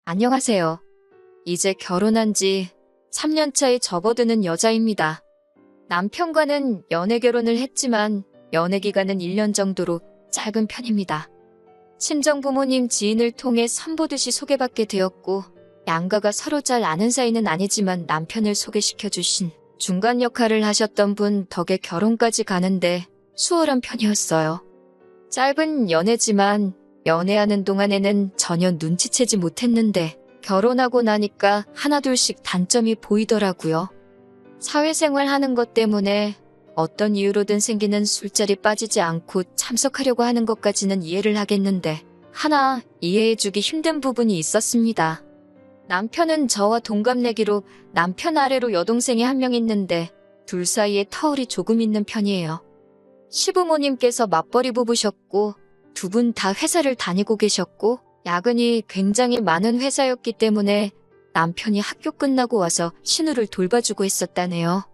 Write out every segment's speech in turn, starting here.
안녕하세요. 이제 결혼한 지 3년 차에 접어드는 여자입니다. 남편과는 연애 결혼을 했지만 연애 기간은 1년 정도로 짧은 편입니다. 친정 부모님 지인을 통해 선보듯이 소개받게 되었고 양가가 서로 잘 아는 사이는 아니지만 남편을 소개시켜 주신 중간 역할을 하셨던 분 덕에 결혼까지 가는데 수월한 편이었어요. 짧은 연애지만 연애하는 동안에는 전혀 눈치채지 못했는데 결혼하고 나니까 하나둘씩 단점이 보이더라고요. 사회생활 하는 것 때문에 어떤 이유로든 생기는 술자리 빠지지 않고 참석하려고 하는 것까지는 이해를 하겠는데 하나 이해해주기 힘든 부분이 있었습니다. 남편은 저와 동갑내기로 남편 아래로 여동생이 한 명 있는데 둘 사이에 터울이 조금 있는 편이에요. 시부모님께서 맞벌이 부부셨고 두 분 다 회사를 다니고 계셨고 야근이 굉장히 많은 회사였기 때문에 남편이 학교 끝나고 와서 신우를 돌봐주고 했었다네요.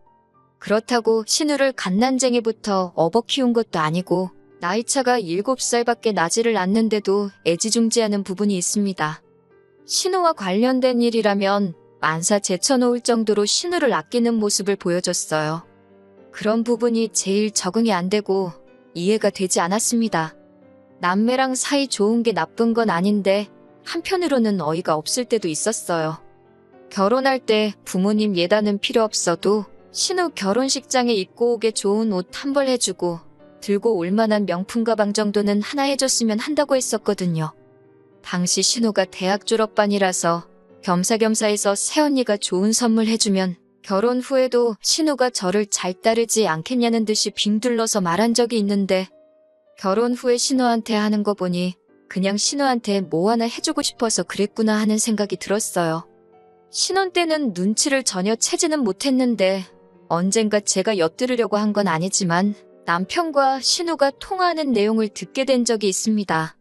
그렇다고 신우를 갓난쟁이부터 업어 키운 것도 아니고 나이차가 7살밖에 나지를 않는데도 애지중지하는 부분이 있습니다. 신우와 관련된 일이라면 만사 제쳐놓을 정도로 신우를 아끼는 모습을 보여줬어요. 그런 부분이 제일 적응이 안 되고 이해가 되지 않았습니다. 남매랑 사이 좋은 게 나쁜 건 아닌데 한편으로는 어이가 없을 때도 있었어요. 결혼할 때 부모님 예단은 필요 없어도 신우 결혼식장에 입고 오게 좋은 옷 한 벌 해주고 들고 올 만한 명품 가방 정도는 하나 해줬으면 한다고 했었거든요. 당시 신우가 대학 졸업반이라서 겸사겸사해서 새언니가 좋은 선물 해주면 결혼 후에도 신우가 저를 잘 따르지 않겠냐는 듯이 빙둘러서 말한 적이 있는데 결혼 후에 신우한테 하는 거 보니 그냥 신우한테 뭐 하나 해주고 싶어서 그랬구나 하는 생각이 들었어요. 신혼 때는 눈치를 전혀 채지는 못했는데 언젠가 제가 엿들으려고 한 건 아니지만 남편과 신우가 통화하는 내용을 듣게 된 적이 있습니다.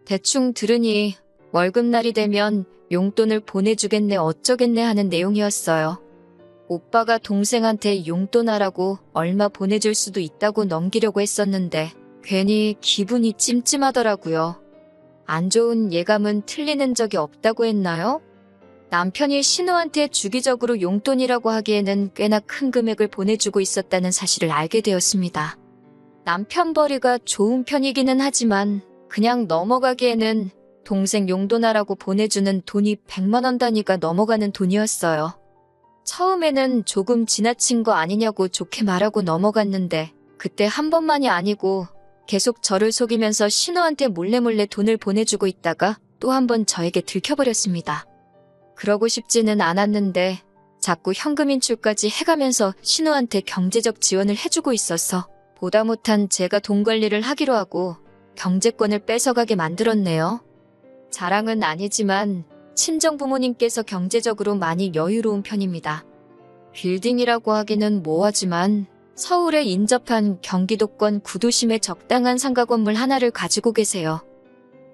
대충 들으니 월급날이 되면 용돈을 보내주겠네 어쩌겠네 하는 내용이었어요. 오빠가 동생한테 용돈하라고 얼마 보내줄 수도 있다고 넘기려고 했었는데 괜히 기분이 찜찜하더라고요. 안 좋은 예감은 틀리는 적이 없다고 했나요? 남편이 신우한테 주기적으로 용돈이라고 하기에는 꽤나 큰 금액을 보내주고 있었다는 사실을 알게 되었습니다. 남편 벌이가 좋은 편이기는 하지만 그냥 넘어가기에는 동생 용돈하라고 보내주는 돈이 100만 원 단위가 넘어가는 돈이었어요. 처음에는 조금 지나친 거 아니냐고 좋게 말하고 넘어갔는데 그때 한 번만이 아니고 계속 저를 속이면서 신우한테 몰래몰래 돈을 보내주고 있다가 또 한 번 저에게 들켜버렸습니다. 그러고 싶지는 않았는데 자꾸 현금 인출까지 해가면서 신우한테 경제적 지원을 해주고 있어서 보다 못한 제가 돈 관리를 하기로 하고 경제권을 뺏어가게 만들었네요. 자랑은 아니지만 친정 부모님께서 경제적으로 많이 여유로운 편입니다. 빌딩이라고 하기는 뭐하지만 서울에 인접한 경기도권 구도심에 적당한 상가 건물 하나를 가지고 계세요.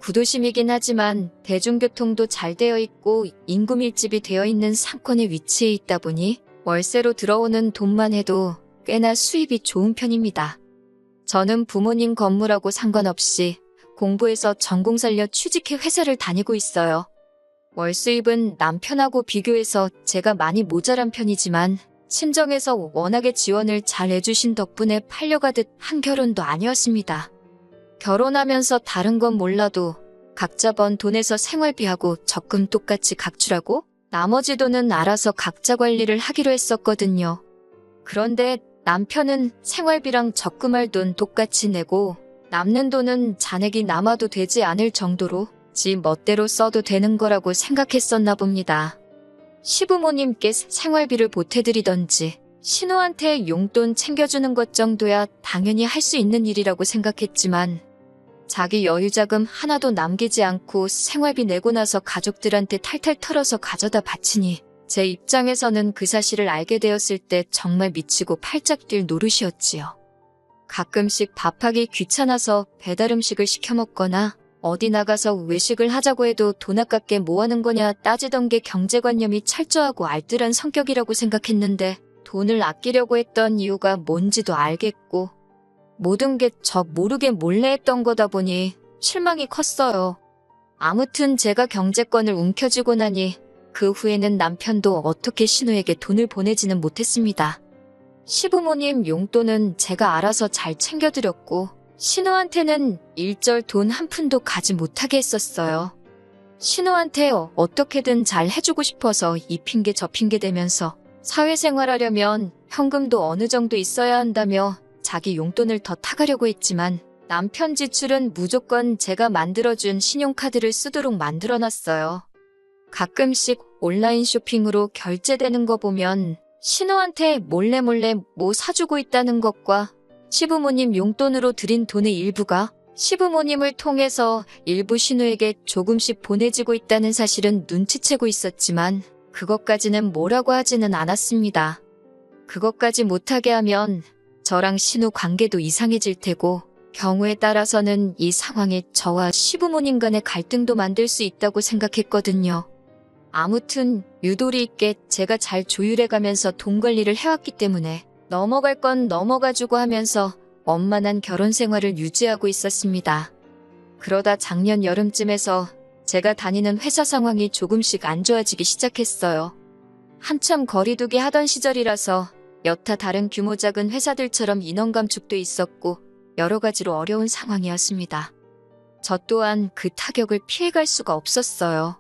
구도심이긴 하지만 대중교통도 잘 되어 있고 인구 밀집이 되어 있는 상권에 위치해 있다 보니 월세로 들어오는 돈만 해도 꽤나 수입이 좋은 편입니다. 저는 부모님 건물하고 상관없이 공부해서 전공 살려 취직해 회사를 다니고 있어요. 월 수입은 남편하고 비교해서 제가 많이 모자란 편이지만 친정에서 워낙에 지원을 잘 해주신 덕분에 팔려가듯 한 결혼도 아니었습니다. 결혼하면서 다른 건 몰라도 각자 번 돈에서 생활비하고 적금 똑같이 각출하고 나머지 돈은 알아서 각자 관리를 하기로 했었거든요. 그런데 남편은 생활비랑 적금할 돈 똑같이 내고 남는 돈은 잔액이 남아도 되지 않을 정도로 지 멋대로 써도 되는 거라고 생각했었나 봅니다. 시부모님께 생활비를 보태드리던지 신우한테 용돈 챙겨주는 것 정도야 당연히 할 수 있는 일이라고 생각했지만 자기 여유자금 하나도 남기지 않고 생활비 내고 나서 가족들한테 탈탈 털어서 가져다 바치니 제 입장에서는 그 사실을 알게 되었을 때 정말 미치고 팔짝 뛸 노릇이었지요. 가끔씩 밥하기 귀찮아서 배달 음식을 시켜 먹거나 어디 나가서 외식을 하자고 해도 돈 아깝게 뭐 하는 거냐 따지던 게 경제관념이 철저하고 알뜰한 성격이라고 생각했는데 돈을 아끼려고 했던 이유가 뭔지도 알겠고 모든 게 저 모르게 몰래 했던 거다 보니 실망이 컸어요. 아무튼 제가 경제권을 움켜쥐고 나니 그 후에는 남편도 어떻게 신우에게 돈을 보내지는 못했습니다. 시부모님 용돈은 제가 알아서 잘 챙겨드렸고 신우한테는 일절 돈 한 푼도 가지 못하게 했었어요. 신우한테 어떻게든 잘 해주고 싶어서 이 핑계 저 핑계 대면서 사회생활하려면 현금도 어느 정도 있어야 한다며 자기 용돈을 더 타가려고 했지만 남편 지출은 무조건 제가 만들어준 신용카드를 쓰도록 만들어놨어요. 가끔씩 온라인 쇼핑으로 결제되는 거 보면 신우한테 몰래 뭐 사주고 있다는 것과 시부모님 용돈으로 드린 돈의 일부가 시부모님을 통해서 일부 신우에게 조금씩 보내지고 있다는 사실은 눈치채고 있었지만 그것까지는 뭐라고 하지는 않았습니다. 그것까지 못하게 하면 저랑 신우 관계도 이상해질 테고 경우에 따라서는 이 상황이 저와 시부모님 간의 갈등도 만들 수 있다고 생각했거든요. 아무튼 유도리 있게 제가 잘 조율해가면서 돈 관리를 해왔기 때문에 넘어갈 건 넘어가주고 하면서 원만한 결혼 생활을 유지하고 있었습니다. 그러다 작년 여름쯤에서 제가 다니는 회사 상황이 조금씩 안 좋아지기 시작했어요. 한참 거리두기 하던 시절이라서 여타 다른 규모 작은 회사들처럼 인원 감축도 있었고 여러 가지로 어려운 상황이었습니다. 저 또한 그 타격을 피해갈 수가 없었어요.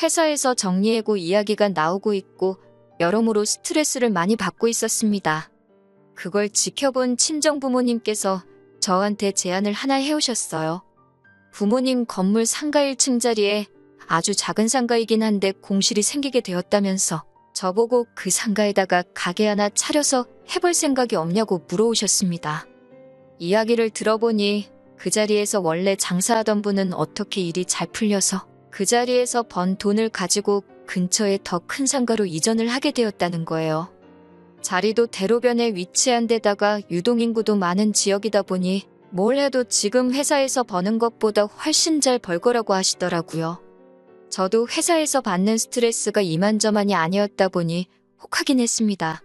회사에서 정리해고 이야기가 나오고 있고 여러모로 스트레스를 많이 받고 있었습니다. 그걸 지켜본 친정부모님께서 저한테 제안을 하나 해오셨어요. 부모님 건물 상가 1층 자리에 아주 작은 상가이긴 한데 공실이 생기게 되었다면서 저보고 그 상가에다가 가게 하나 차려서 해볼 생각이 없냐고 물어오셨습니다. 이야기를 들어보니 그 자리에서 원래 장사하던 분은 어떻게 일이 잘 풀려서 그 자리에서 번 돈을 가지고 근처에 더 큰 상가로 이전을 하게 되었다는 거예요. 자리도 대로변에 위치한 데다가 유동인구도 많은 지역이다 보니 뭘 해도 지금 회사에서 버는 것보다 훨씬 잘 벌 거라고 하시더라고요. 저도 회사에서 받는 스트레스가 이만저만이 아니었다 보니 혹하긴 했습니다.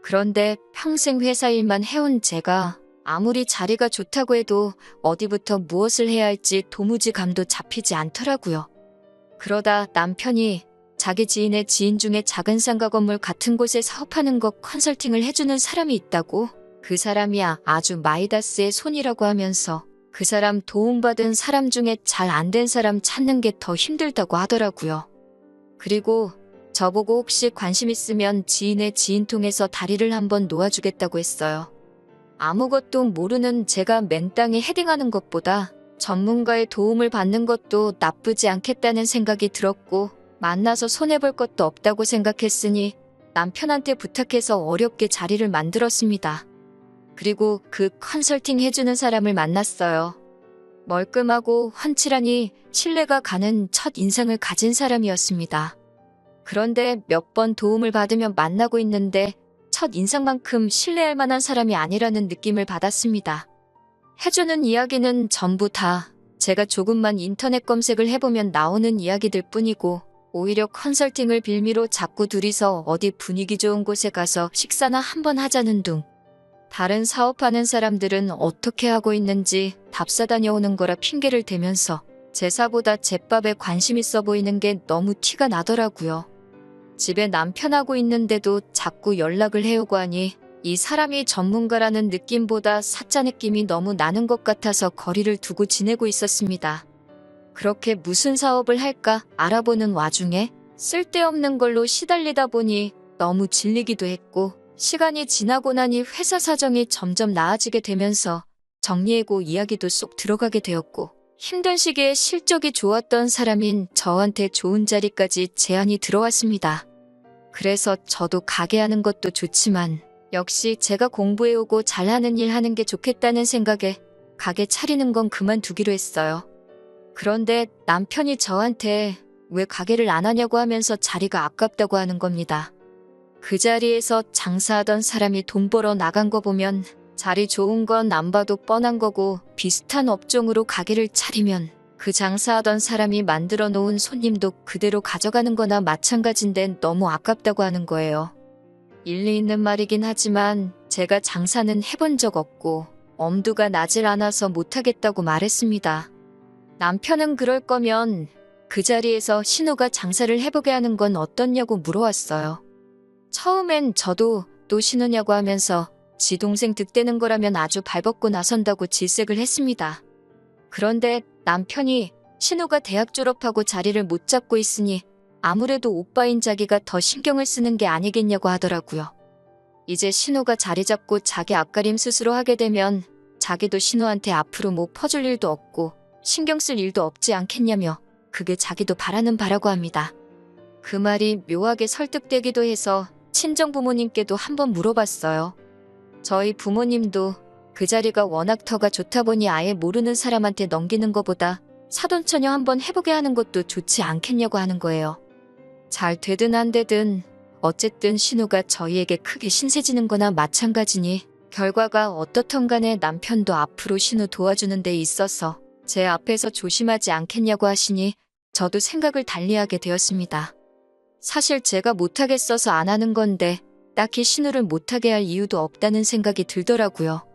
그런데 평생 회사 일만 해온 제가 아무리 자리가 좋다고 해도 어디부터 무엇을 해야 할지 도무지 감도 잡히지 않더라고요. 그러다 남편이 자기 지인의 지인 중에 작은 상가 건물 같은 곳에 사업하는 거 컨설팅을 해주는 사람이 있다고, 그 사람이 아주 마이다스의 손이라고 하면서 그 사람 도움받은 사람 중에 잘 안 된 사람 찾는 게 더 힘들다고 하더라고요. 그리고 저보고 혹시 관심 있으면 지인의 지인 통해서 다리를 한번 놓아주겠다고 했어요. 아무것도 모르는 제가 맨땅에 헤딩하는 것보다 전문가의 도움을 받는 것도 나쁘지 않겠다는 생각이 들었고 만나서 손해볼 것도 없다고 생각했으니 남편한테 부탁해서 어렵게 자리를 만들었습니다. 그리고 그 컨설팅 해주는 사람을 만났어요. 멀끔하고 훤칠하니 신뢰가 가는 첫 인상을 가진 사람이었습니다. 그런데 몇 번 도움을 받으며 만나고 있는데 첫 인상만큼 신뢰할 만한 사람이 아니라는 느낌을 받았습니다. 해주는 이야기는 전부 다 제가 조금만 인터넷 검색을 해보면 나오는 이야기들 뿐이고 오히려 컨설팅을 빌미로 자꾸 둘이서 어디 분위기 좋은 곳에 가서 식사나 한번 하자는 둥. 다른 사업하는 사람들은 어떻게 하고 있는지 답사 다녀오는 거라 핑계를 대면서 제사보다 제밥에 관심 있어 보이는 게 너무 티가 나더라고요. 집에 남편하고 있는데도 자꾸 연락을 해오고 하니 이 사람이 전문가라는 느낌보다 사짜 느낌이 너무 나는 것 같아서 거리를 두고 지내고 있었습니다. 그렇게 무슨 사업을 할까 알아보는 와중에 쓸데없는 걸로 시달리다 보니 너무 질리기도 했고 시간이 지나고 나니 회사 사정이 점점 나아지게 되면서 정리해고 이야기도 쏙 들어가게 되었고 힘든 시기에 실적이 좋았던 사람인 저한테 좋은 자리까지 제안이 들어왔습니다. 그래서 저도 가게 하는 것도 좋지만 역시 제가 공부해오고 잘하는 일 하는 게 좋겠다는 생각에 가게 차리는 건 그만두기로 했어요. 그런데 남편이 저한테 왜 가게를 안 하냐고 하면서 자리가 아깝다고 하는 겁니다. 그 자리에서 장사하던 사람이 돈 벌어 나간 거 보면 자리 좋은 건 안 봐도 뻔한 거고 비슷한 업종으로 가게를 차리면 그 장사하던 사람이 만들어 놓은 손님도 그대로 가져가는 거나 마찬가지인데 너무 아깝다고 하는 거예요. 일리 있는 말이긴 하지만 제가 장사는 해본 적 없고 엄두가 나질 않아서 못하겠다고 말했습니다. 남편은 그럴 거면 그 자리에서 신우가 장사를 해보게 하는 건 어떻냐고 물어왔어요. 처음엔 저도 또 신우냐고 하면서 지 동생 득대는 거라면 아주 발벗고 나선다고 질색을 했습니다. 그런데 남편이 신우가 대학 졸업하고 자리를 못 잡고 있으니 아무래도 오빠인 자기가 더 신경을 쓰는 게 아니겠냐고 하더라고요. 이제 신우가 자리 잡고 자기 앞가림 스스로 하게 되면 자기도 신우한테 앞으로 뭐 퍼줄 일도 없고 신경 쓸 일도 없지 않겠냐며 그게 자기도 바라는 바라고 합니다. 그 말이 묘하게 설득되기도 해서 친정 부모님께도 한번 물어봤어요. 저희 부모님도 그 자리가 워낙 터가 좋다 보니 아예 모르는 사람한테 넘기는 것보다 사돈처녀 한번 해보게 하는 것도 좋지 않겠냐고 하는 거예요. 잘 되든 안 되든 어쨌든 신우가 저희에게 크게 신세지는 거나 마찬가지니 결과가 어떻든 간에 남편도 앞으로 신우 도와주는 데 있어서 제 앞에서 조심하지 않겠냐고 하시니 저도 생각을 달리하게 되었습니다. 사실 제가 못하겠어서 안 하는 건데 딱히 신우를 못하게 할 이유도 없다는 생각이 들더라고요.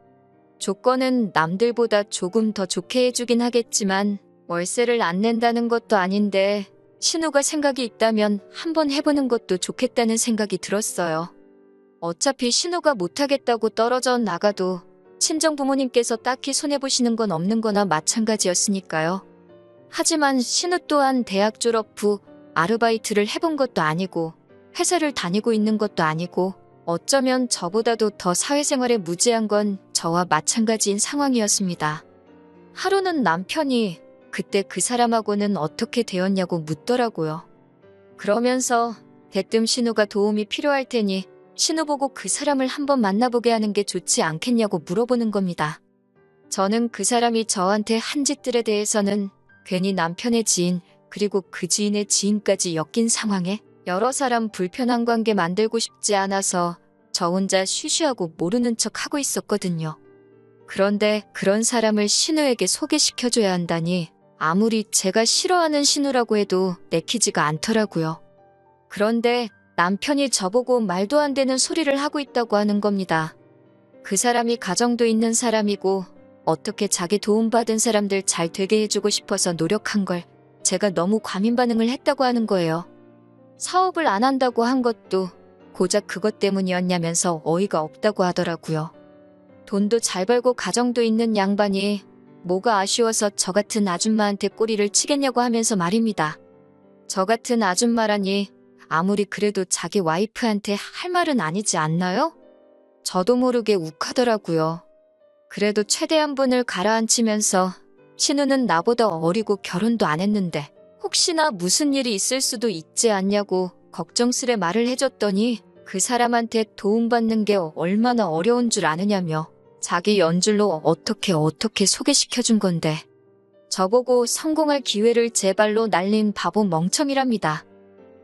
조건은 남들보다 조금 더 좋게 해주긴 하겠지만 월세를 안 낸다는 것도 아닌데 신우가 생각이 있다면 한번 해보는 것도 좋겠다는 생각이 들었어요. 어차피 신우가 못하겠다고 떨어져 나가도 친정 부모님께서 딱히 손해보시는 건 없는 거나 마찬가지였으니까요. 하지만 신우 또한 대학 졸업 후 아르바이트를 해본 것도 아니고 회사를 다니고 있는 것도 아니고 어쩌면 저보다도 더 사회생활에 무지한 건 저와 마찬가지인 상황이었습니다. 하루는 남편이 그때 그 사람하고는 어떻게 되었냐고 묻더라고요. 그러면서 대뜸 신우가 도움이 필요할 테니 신우 보고 그 사람을 한번 만나보게 하는 게 좋지 않겠냐고 물어보는 겁니다. 저는 그 사람이 저한테 한 짓들에 대해서는 괜히 남편의 지인 그리고 그 지인의 지인까지 엮인 상황에 여러 사람 불편한 관계 만들고 싶지 않아서 저 혼자 쉬쉬하고 모르는 척 하고 있었거든요. 그런데 그런 사람을 신우에게 소개시켜줘야 한다니 아무리 제가 싫어하는 신우라고 해도 내키지가 않더라고요. 그런데 남편이 저보고 말도 안 되는 소리를 하고 있다고 하는 겁니다. 그 사람이 가정도 있는 사람이고 어떻게 자기 도움받은 사람들 잘 되게 해주고 싶어서 노력한 걸 제가 너무 과민 반응을 했다고 하는 거예요. 사업을 안 한다고 한 것도 고작 그것 때문이었냐면서 어이가 없다고 하더라고요. 돈도 잘 벌고 가정도 있는 양반이 뭐가 아쉬워서 저 같은 아줌마한테 꼬리를 치겠냐고 하면서 말입니다. 저 같은 아줌마라니 아무리 그래도 자기 와이프한테 할 말은 아니지 않나요? 저도 모르게 욱하더라고요. 그래도 최대한 분을 가라앉히면서 신우는 나보다 어리고 결혼도 안 했는데 혹시나 무슨 일이 있을 수도 있지 않냐고 걱정스레 말을 해줬더니 그 사람한테 도움받는 게 얼마나 어려운 줄 아느냐며 자기 연줄로 어떻게 소개시켜준 건데 저보고 성공할 기회를 제 발로 날린 바보 멍청이랍니다.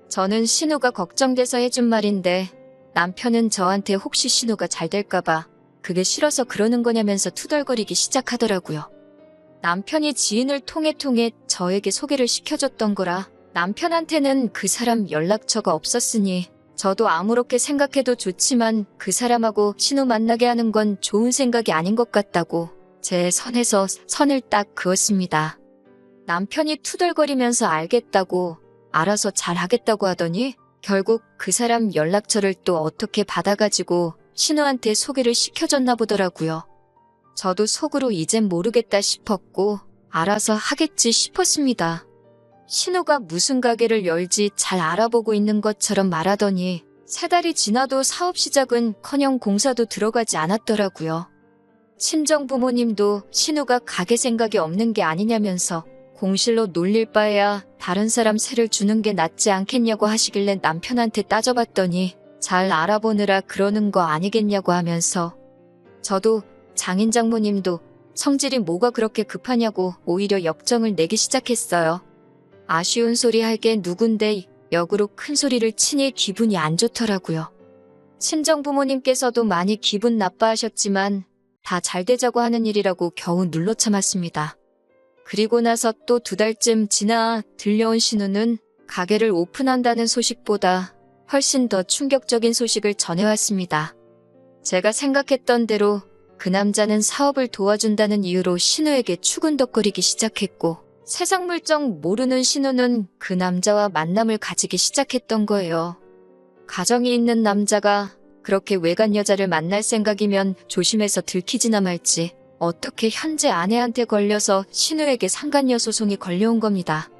저는 신우가 걱정돼서 해준 말인데 남편은 저한테 혹시 신우가 잘 될까봐 그게 싫어서 그러는 거냐면서 투덜거리기 시작하더라고요. 남편이 지인을 통해 저에게 소개를 시켜줬던 거라 남편한테는 그 사람 연락처가 없었으니 저도 아무렇게 생각해도 좋지만 그 사람하고 신우 만나게 하는 건 좋은 생각이 아닌 것 같다고 제 선에서 선을 딱 그었습니다. 남편이 투덜거리면서 알겠다고 알아서 잘하겠다고 하더니 결국 그 사람 연락처를 또 어떻게 받아가지고 신우한테 소개를 시켜줬나 보더라고요. 저도 속으로 이젠 모르겠다 싶었고 알아서 하겠지 싶었습니다. 신우가 무슨 가게를 열지 잘 알아보고 있는 것처럼 말하더니 3달이 지나도 사업 시작은커녕 공사도 들어가지 않았더라고요. 친정 부모님도 신우가 가게 생각이 없는 게 아니냐면서 공실로 놀릴 바에야 다른 사람 세를 주는 게 낫지 않겠냐고 하시길래 남편한테 따져봤더니 잘 알아보느라 그러는 거 아니겠냐고 하면서 저도 장인 장모님도 성질이 뭐가 그렇게 급하냐고 오히려 역정을 내기 시작했어요. 아쉬운 소리 할 게 누군데 역으로 큰 소리를 치니 기분이 안 좋더라고요. 친정 부모님께서도 많이 기분 나빠하셨지만 다 잘 되자고 하는 일이라고 겨우 눌러 참았습니다. 그리고 나서 또 2달쯤 지나 들려온 신우는 가게를 오픈한다는 소식보다 훨씬 더 충격적인 소식을 전해왔습니다. 제가 생각했던 대로 그 남자는 사업을 도와준다는 이유로 신우에게 추근덕거리기 시작했고 세상 물정 모르는 신우는 그 남자와 만남을 가지기 시작했던 거예요. 가정이 있는 남자가 그렇게 외간 여자를 만날 생각이면 조심해서 들키지나 말지 어떻게 현재 아내한테 걸려서 신우에게 상간녀 소송이 걸려온 겁니다.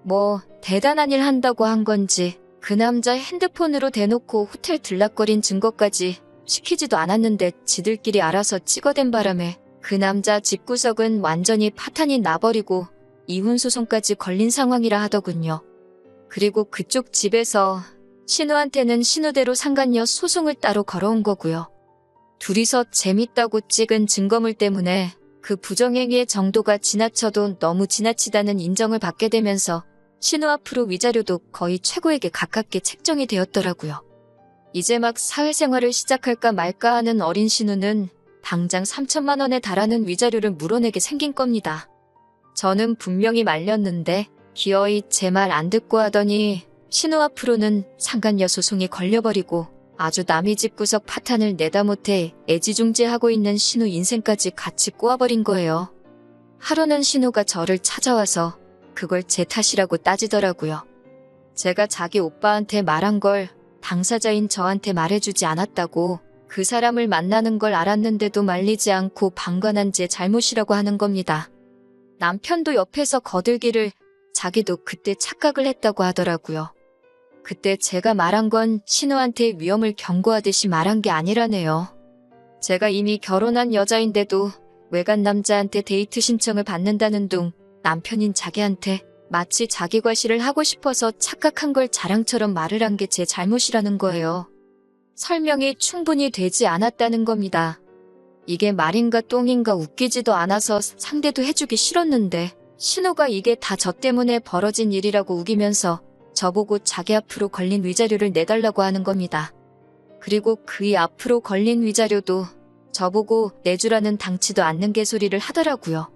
뭐 대단한 일 한다고 한 건지 그 남자 핸드폰으로 대놓고 호텔 들락거린 증거까지 시키지도 않았는데 지들끼리 알아서 찍어댄 바람에 그 남자 집구석은 완전히 파탄이 나버리고 이혼 소송까지 걸린 상황이라 하더군요. 그리고 그쪽 집에서 신우한테는 신우대로 상간녀 소송을 따로 걸어온 거고요. 둘이서 재밌다고 찍은 증거물 때문에 그 부정행위의 정도가 지나쳐도 너무 지나치다는 인정을 받게 되면서 신우 앞으로 위자료도 거의 최고액에 가깝게 책정이 되었더라고요. 이제 막 사회생활을 시작할까 말까 하는 어린 신우는 당장 3천만 원에 달하는 위자료를 물어내게 생긴 겁니다. 저는 분명히 말렸는데 기어이 제 말 안 듣고 하더니 신우 앞으로는 상간녀 소송이 걸려버리고 아주 남의 집 구석 파탄을 내다 못해 애지중지하고 있는 신우 인생까지 같이 꼬아버린 거예요. 하루는 신우가 저를 찾아와서 그걸 제 탓이라고 따지더라고요. 제가 자기 오빠한테 말한 걸 당사자인 저한테 말해주지 않았다고 그 사람을 만나는 걸 알았는데도 말리지 않고 방관한 제 잘못이라고 하는 겁니다. 남편도 옆에서 거들기를 자기도 그때 착각을 했다고 하더라고요. 그때 제가 말한 건 신우한테 위험을 경고하듯이 말한 게 아니라네요. 제가 이미 결혼한 여자인데도 외간 남자한테 데이트 신청을 받는다는 둥 남편인 자기한테 마치 자기 과시를 하고 싶어서 착각한 걸 자랑처럼 말을 한 게 제 잘못이라는 거예요. 설명이 충분히 되지 않았다는 겁니다. 이게 말인가 똥인가 웃기지도 않아서 상대도 해주기 싫었는데 신우가 이게 다 저 때문에 벌어진 일이라고 우기면서 저보고 자기 앞으로 걸린 위자료를 내달라고 하는 겁니다. 그리고 그이 앞으로 걸린 위자료도 저보고 내주라는 당치도 않는 개소리를 하더라고요.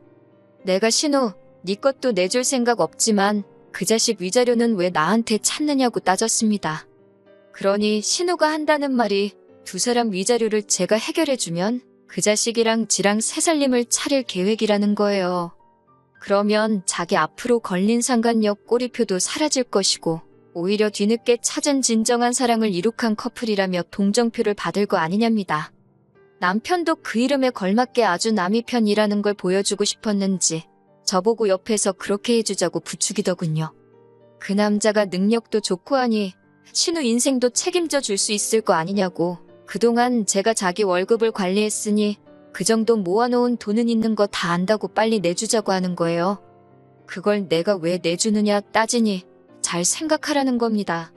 내가 신우, 네 것도 내줄 생각 없지만 그 자식 위자료는 왜 나한테 찾느냐고 따졌습니다. 그러니 신우가 한다는 말이 두 사람 위자료를 제가 해결해주면 그 자식이랑 지랑 새살림을 차릴 계획이라는 거예요. 그러면 자기 앞으로 걸린 상간녀 꼬리표도 사라질 것이고 오히려 뒤늦게 찾은 진정한 사랑을 이룩한 커플이라며 동정표를 받을 거 아니냐입니다. 남편도 그 이름에 걸맞게 아주 남이 편이라는 걸 보여주고 싶었는지 저보고 옆에서 그렇게 해주자고 부추기더군요. 그 남자가 능력도 좋고 하니 신우 인생도 책임져 줄 수 있을 거 아니냐고. 그동안 제가 자기 월급을 관리했으니 그 정도 모아놓은 돈은 있는 거 다 안다고 빨리 내주자고 하는 거예요. 그걸 내가 왜 내주느냐 따지니 잘 생각하라는 겁니다.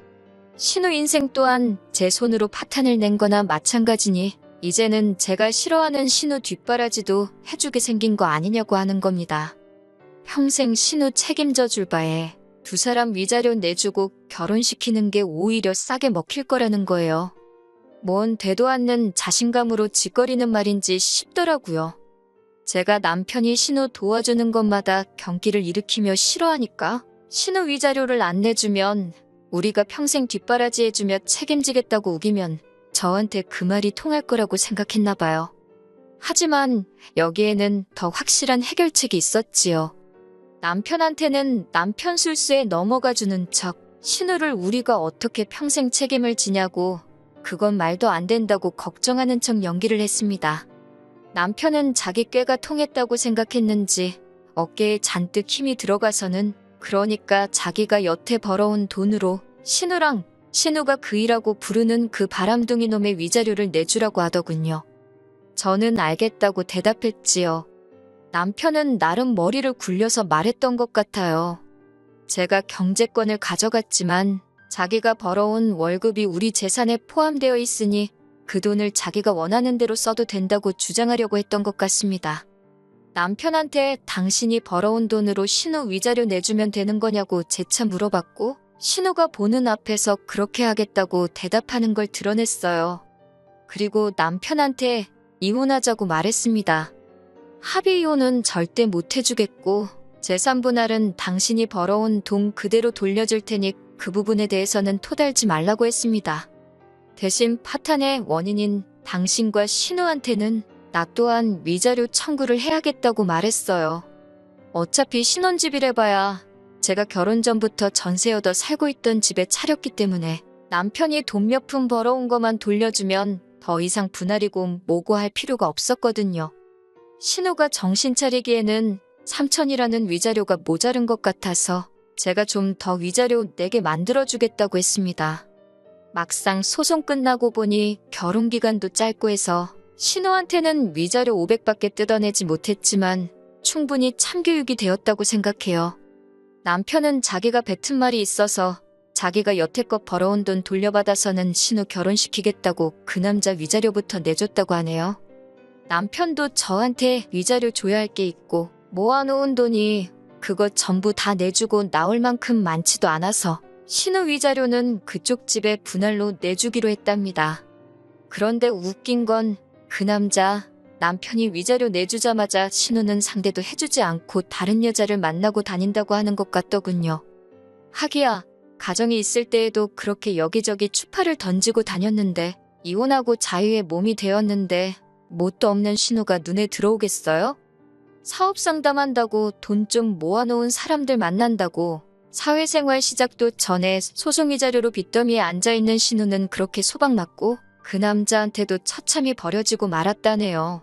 신우 인생 또한 제 손으로 파탄을 낸 거나 마찬가지니 이제는 제가 싫어하는 신우 뒷바라지도 해주게 생긴 거 아니냐고 하는 겁니다. 평생 신우 책임져 줄 바에 두 사람 위자료 내주고 결혼시키는 게 오히려 싸게 먹힐 거라는 거예요. 뭔 되도 않는 자신감으로 짓거리는 말인지 싶더라고요. 제가 남편이 신우 도와주는 것마다 경기를 일으키며 싫어하니까 신우 위자료를 안 내주면 우리가 평생 뒷바라지 해주며 책임지겠다고 우기면 저한테 그 말이 통할 거라고 생각했나 봐요. 하지만 여기에는 더 확실한 해결책이 있었지요. 남편한테는 남편 술수에 넘어가주는 척 신우를 우리가 어떻게 평생 책임을 지냐고 그건 말도 안 된다고 걱정하는 척 연기를 했습니다. 남편은 자기 꾀가 통했다고 생각했는지 어깨에 잔뜩 힘이 들어가서는 그러니까 자기가 여태 벌어온 돈으로 신우랑 신우가 그 일하고 부르는 그 바람둥이 놈의 위자료를 내주라고 하더군요. 저는 알겠다고 대답했지요. 남편은 나름 머리를 굴려서 말했던 것 같아요. 제가 경제권을 가져갔지만 자기가 벌어온 월급이 우리 재산에 포함되어 있으니 그 돈을 자기가 원하는 대로 써도 된다고 주장하려고 했던 것 같습니다. 남편한테 당신이 벌어온 돈으로 신우 위자료 내주면 되는 거냐고 재차 물어봤고 신우가 보는 앞에서 그렇게 하겠다고 대답하는 걸 드러냈어요. 그리고 남편한테 이혼하자고 말했습니다. 합의 이혼은 절대 못 해주겠고 재산 분할은 당신이 벌어온 돈 그대로 돌려줄 테니 그 부분에 대해서는 토달지 말라고 했습니다. 대신 파탄의 원인인 당신과 신우한테는 나 또한 위자료 청구를 해야겠다고 말했어요. 어차피 신혼집이래봐야 제가 결혼 전부터 전세 얻어 살고 있던 집에 차렸기 때문에 남편이 돈 몇 푼 벌어온 것만 돌려주면 더 이상 분할이고 뭐고 할 필요가 없었거든요. 신우가 정신 차리기에는 3천이라는 위자료가 모자른 것 같아서 제가 좀 더 위자료 내게 만들어주겠다고 했습니다. 막상 소송 끝나고 보니 결혼 기간도 짧고 해서 신우한테는 위자료 500밖에 뜯어내지 못했지만 충분히 참교육이 되었다고 생각해요. 남편은 자기가 뱉은 말이 있어서 자기가 여태껏 벌어온 돈 돌려받아서는 신우 결혼시키겠다고 그 남자 위자료부터 내줬다고 하네요. 남편도 저한테 위자료 줘야 할 게 있고 모아놓은 돈이 그거 전부 다 내주고 나올 만큼 많지도 않아서 신우 위자료는 그쪽 집에 분할로 내주기로 했답니다. 그런데 웃긴 건 그 남자, 남편이 위자료 내주자마자 신우는 상대도 해주지 않고 다른 여자를 만나고 다닌다고 하는 것 같더군요. 하기야, 가정이 있을 때에도 그렇게 여기저기 추파를 던지고 다녔는데 이혼하고 자유의 몸이 되었는데 뭣도 없는 신우가 눈에 들어오겠어요? 사업 상담한다고 돈 좀 모아놓은 사람들 만난다고 사회생활 시작도 전에 소송 위자료로 빚더미에 앉아있는 신우는 그렇게 소박맞고 그 남자한테도 처참히 버려지고 말았다네요.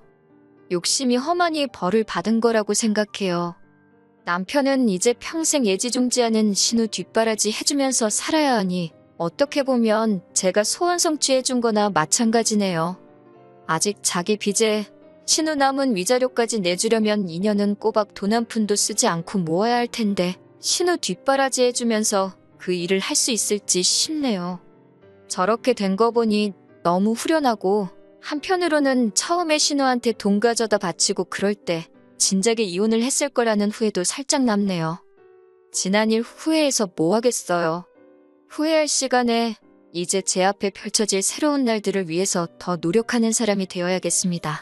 욕심이 험하니 벌을 받은 거라고 생각해요. 남편은 이제 평생 애지중지하는 신우 뒷바라지 해주면서 살아야 하니 어떻게 보면 제가 소원 성취해준 거나 마찬가지네요. 아직 자기 빚에 신우 남은 위자료까지 내주려면 2년은 꼬박 돈 한 푼도 쓰지 않고 모아야 할 텐데 신우 뒷바라지 해주면서 그 일을 할 수 있을지 싶네요. 저렇게 된 거 보니 너무 후련하고 한편으로는 처음에 신우한테 돈 가져다 바치고 그럴 때 진작에 이혼을 했을 거라는 후회도 살짝 남네요. 지난 일 후회해서 뭐 하겠어요. 후회할 시간에 이제 제 앞에 펼쳐질 새로운 날들을 위해서 더 노력하는 사람이 되어야겠습니다.